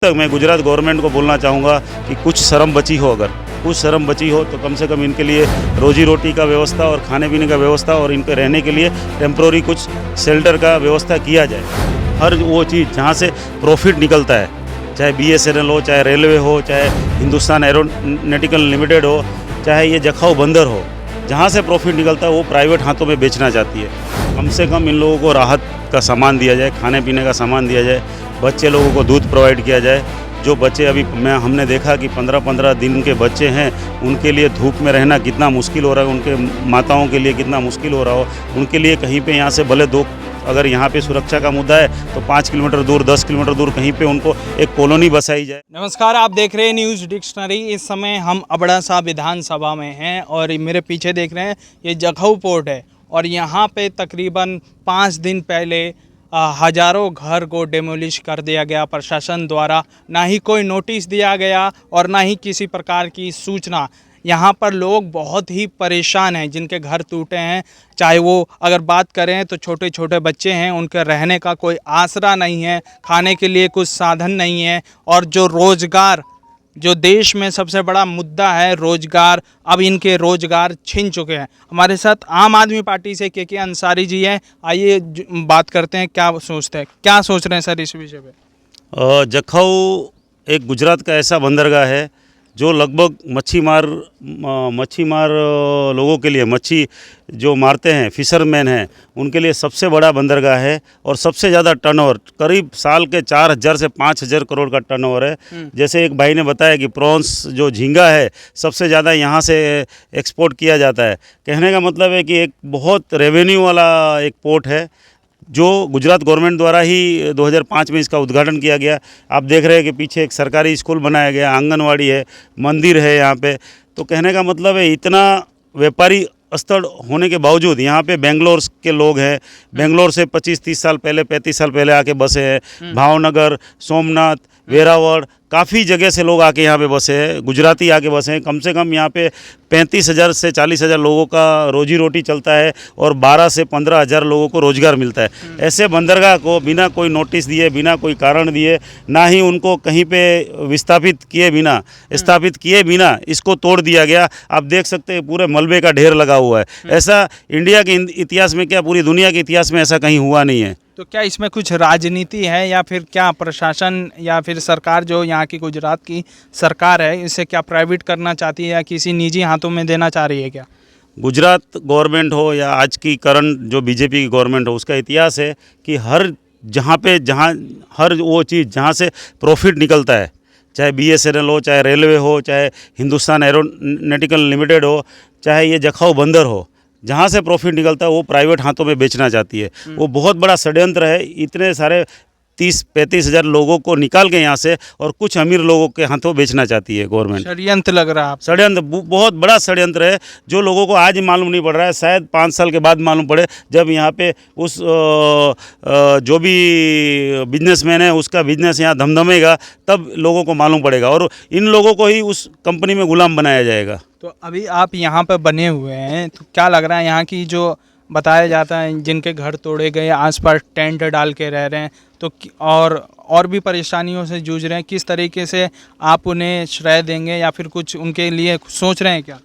तक मैं गुजरात गवर्नमेंट को बोलना चाहूँगा कि कुछ शर्म बची हो, अगर कुछ शर्म बची हो तो कम से कम इनके लिए रोजी रोटी का व्यवस्था और खाने पीने का व्यवस्था और इनके रहने के लिए टेम्प्रोरी कुछ शेल्टर का व्यवस्था किया जाए। हर वो चीज़ जहाँ से प्रॉफिट निकलता है, चाहे BSNL हो, चाहे रेलवे हो, चाहे हिंदुस्तान एरोनॉटिकल लिमिटेड हो, चाहे ये जखाऊ बंदर हो, जहाँ से प्रॉफिट निकलता है वो प्राइवेट हाथों में बेचना चाहती है। कम से कम इन लोगों को राहत का सामान दिया जाए, खाने पीने का सामान दिया जाए, बच्चे लोगों को दूध प्रोवाइड किया जाए। जो बच्चे अभी हमने देखा कि 15-15 दिन के बच्चे हैं, उनके लिए धूप में रहना कितना मुश्किल हो रहा है, उनके माताओं के लिए कितना मुश्किल हो रहा हो, उनके लिए कहीं पे यहाँ से भले अगर यहाँ पे सुरक्षा का मुद्दा है तो 5 किलोमीटर दूर, 10 किलोमीटर दूर कहीं पे उनको एक कॉलोनी बसाई जाए। नमस्कार, आप देख रहे हैं न्यूज़ डिक्शनरी। इस समय हम अबड़ासा विधानसभा में हैं और मेरे पीछे देख रहे हैं ये जखाऊ पोर्ट है और यहाँ पे तकरीबन 5 दिन पहले हज़ारों घर को डेमोलिश कर दिया गया प्रशासन द्वारा। ना ही कोई नोटिस दिया गया और ना ही किसी प्रकार की सूचना। यहाँ पर लोग बहुत ही परेशान हैं जिनके घर टूटे हैं, चाहे वो अगर बात करें तो छोटे छोटे बच्चे हैं, उनके रहने का कोई आसरा नहीं है, खाने के लिए कुछ साधन नहीं है और जो रोज़गार, जो देश में सबसे बड़ा मुद्दा है रोज़गार, अब इनके रोज़गार छिन चुके हैं। हमारे साथ आम आदमी पार्टी से के अंसारी जी हैं। आइए बात करते हैं, क्या सोचते हैं, क्या सोच रहे हैं सर इस विषय पे। जखाऊ एक गुजरात का ऐसा बंदरगाह है जो लगभग मच्छीमार लोगों के लिए, मच्छी जो मारते हैं, फिशरमैन हैं, उनके लिए सबसे बड़ा बंदरगाह है और सबसे ज़्यादा टर्नओवर करीब साल के 4,000 से 5,000 करोड़ का टर्नओवर है। जैसे एक भाई ने बताया कि प्रॉन्स जो झींगा है सबसे ज़्यादा यहाँ से एक्सपोर्ट किया जाता है। कहने का मतलब है कि एक बहुत रेवेन्यू वाला एक पोर्ट है जो गुजरात गवर्नमेंट द्वारा ही 2005 में इसका उद्घाटन किया गया। आप देख रहे हैं कि पीछे एक सरकारी स्कूल बनाया गया, आंगनवाड़ी है, मंदिर है यहाँ पे। तो कहने का मतलब है इतना व्यापारी स्थल होने के बावजूद यहाँ पे बेंगलोर के लोग हैं, बेंगलोर से 25-30 साल पहले, 35 साल पहले आके बसे हैं। भावनगर, सोमनाथ, वेरावल, काफ़ी जगह से लोग आके यहाँ पे बसे हैं, गुजराती आके बसे हैं। कम से कम यहाँ पे 35,000 से 40,000 लोगों का रोजी रोटी चलता है और 12 से 15,000 लोगों को रोजगार मिलता है। ऐसे बंदरगाह को बिना कोई नोटिस दिए, बिना कोई कारण दिए, ना ही उनको कहीं पे स्थापित किए बिना इसको तोड़ दिया गया। आप देख सकते हैं पूरे मलबे का ढेर लगा हुआ है। ऐसा इंडिया के इतिहास में क्या, पूरी दुनिया के इतिहास में ऐसा कहीं हुआ नहीं है। तो क्या इसमें कुछ राजनीति है या फिर क्या प्रशासन या फिर सरकार, जो यहाँ की गुजरात की सरकार है, इसे क्या प्राइवेट करना चाहती है या किसी निजी हाथों में देना चाह रही है क्या? गुजरात गवर्नमेंट हो या आज की करंट जो बीजेपी की गवर्नमेंट हो, उसका इतिहास है कि हर वो चीज़ जहाँ से प्रॉफिट निकलता है, चाहे BSNL हो, चाहे रेलवे हो, चाहे हिंदुस्तान एरोनॉटिकल लिमिटेड हो, चाहे ये जखाऊ बंदर हो, जहाँ से प्रॉफिट निकलता है वो प्राइवेट हाथों में बेचना चाहती है। वो बहुत बड़ा षड्यंत्र है। इतने सारे 30-35 हज़ार लोगों को निकाल के यहाँ से और कुछ अमीर लोगों के हाथों बेचना चाहती है गवर्नमेंट। षड्यंत्र लग रहा है? षड्यंत्र बहुत बड़ा षड्यंत्र है जो लोगों को आज ही मालूम नहीं पड़ रहा है। शायद 5 साल के बाद मालूम पड़े, जब यहाँ पे उस जो भी बिजनेसमैन है उसका बिजनेस यहाँ धमधमेगा, तब लोगों को मालूम पड़ेगा और इन लोगों को ही उस कंपनी में गुलाम बनाया जाएगा। तो अभी आप यहाँ पर बने हुए हैं, तो क्या लग रहा है यहाँ की जो बताया जाता है जिनके घर तोड़े गए, आसपास टेंट डाल के रह रहे हैं, तो और भी परेशानियों से जूझ रहे हैं, किस तरीके से आप उन्हें श्रेय देंगे या फिर कुछ उनके लिए सोच रहे हैं क्या?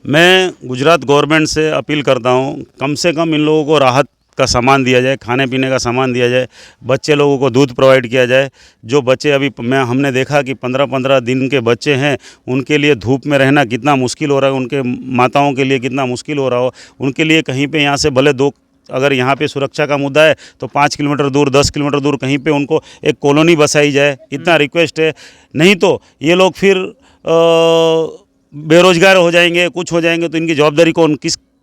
मैं गुजरात गवर्नमेंट से अपील करता हूँ, कम से कम इन लोगों को राहत का सामान दिया जाए, खाने पीने का सामान दिया जाए, बच्चे लोगों को दूध प्रोवाइड किया जाए। जो बच्चे अभी हमने देखा कि 15-15 दिन के बच्चे हैं, उनके लिए धूप में रहना कितना मुश्किल हो रहा है, उनके माताओं के लिए कितना मुश्किल हो रहा हो, उनके लिए कहीं पे यहाँ से भले अगर यहाँ पे सुरक्षा का मुद्दा है तो 5 किलोमीटर दूर, 10 किलोमीटर दूर कहीं पे उनको एक कॉलोनी बसाई जाए, इतना रिक्वेस्ट है। नहीं तो ये लोग फिर बेरोजगार हो जाएंगे, कुछ हो जाएंगे, तो इनकी जवाबदारी कौन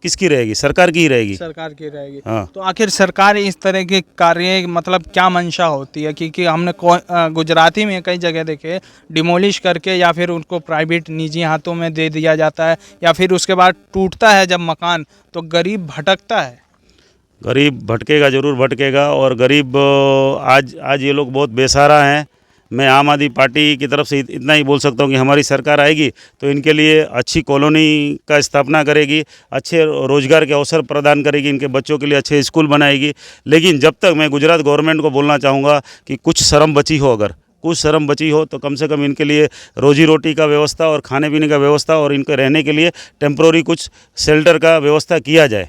किसकी रहेगी? सरकार की ही रहेगी। सरकार की रहेगी। हाँ। तो आखिर सरकार इस तरह के कार्य मतलब क्या मंशा होती है? क्योंकि हमने गुजराती में कई जगह देखे, डिमोलिश करके या फिर उनको प्राइवेट निजी हाथों में दे दिया जाता है, या फिर उसके बाद टूटता है जब मकान, तो गरीब भटकता है। गरीब भटकेगा, ज़रूर भटकेगा। और गरीब आज ये लोग बहुत बेसहारा हैं। मैं आम आदमी पार्टी की तरफ से इतना ही बोल सकता हूँ कि हमारी सरकार आएगी तो इनके लिए अच्छी कॉलोनी का स्थापना करेगी, अच्छे रोज़गार के अवसर प्रदान करेगी, इनके बच्चों के लिए अच्छे स्कूल बनाएगी। लेकिन जब तक मैं गुजरात गवर्नमेंट को बोलना चाहूँगा कि कुछ शर्म बची हो, अगर कुछ शर्म बची हो तो कम से कम इनके लिए रोजी रोटी का व्यवस्था और खाने पीने का व्यवस्था और इनके रहने के लिए टेम्प्रोरी कुछ शेल्टर का व्यवस्था किया जाए।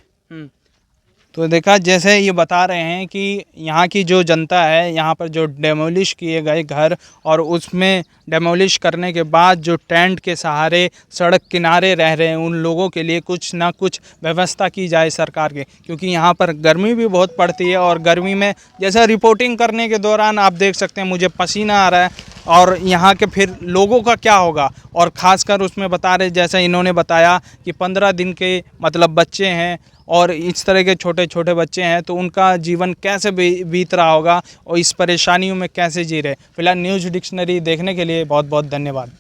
तो देखा, जैसे ये बता रहे हैं कि यहाँ की जो जनता है, यहाँ पर जो डेमोलिश किए गए घर और उसमें डेमोलिश करने के बाद जो टेंट के सहारे सड़क किनारे रह रहे हैं, उन लोगों के लिए कुछ ना कुछ व्यवस्था की जाए सरकार के, क्योंकि यहाँ पर गर्मी भी बहुत पड़ती है। और गर्मी में जैसा रिपोर्टिंग करने के दौरान आप देख सकते हैं मुझे पसीना आ रहा है, और यहाँ के फिर लोगों का क्या होगा। और ख़ासकर उसमें बता रहे, जैसा इन्होंने बताया कि 15 दिन के मतलब बच्चे हैं और इस तरह के छोटे छोटे बच्चे हैं, तो उनका जीवन कैसे बीत रहा होगा और इस परेशानियों में कैसे जी रहे। फिलहाल न्यूज़ डिक्शनरी देखने के लिए बहुत बहुत धन्यवाद।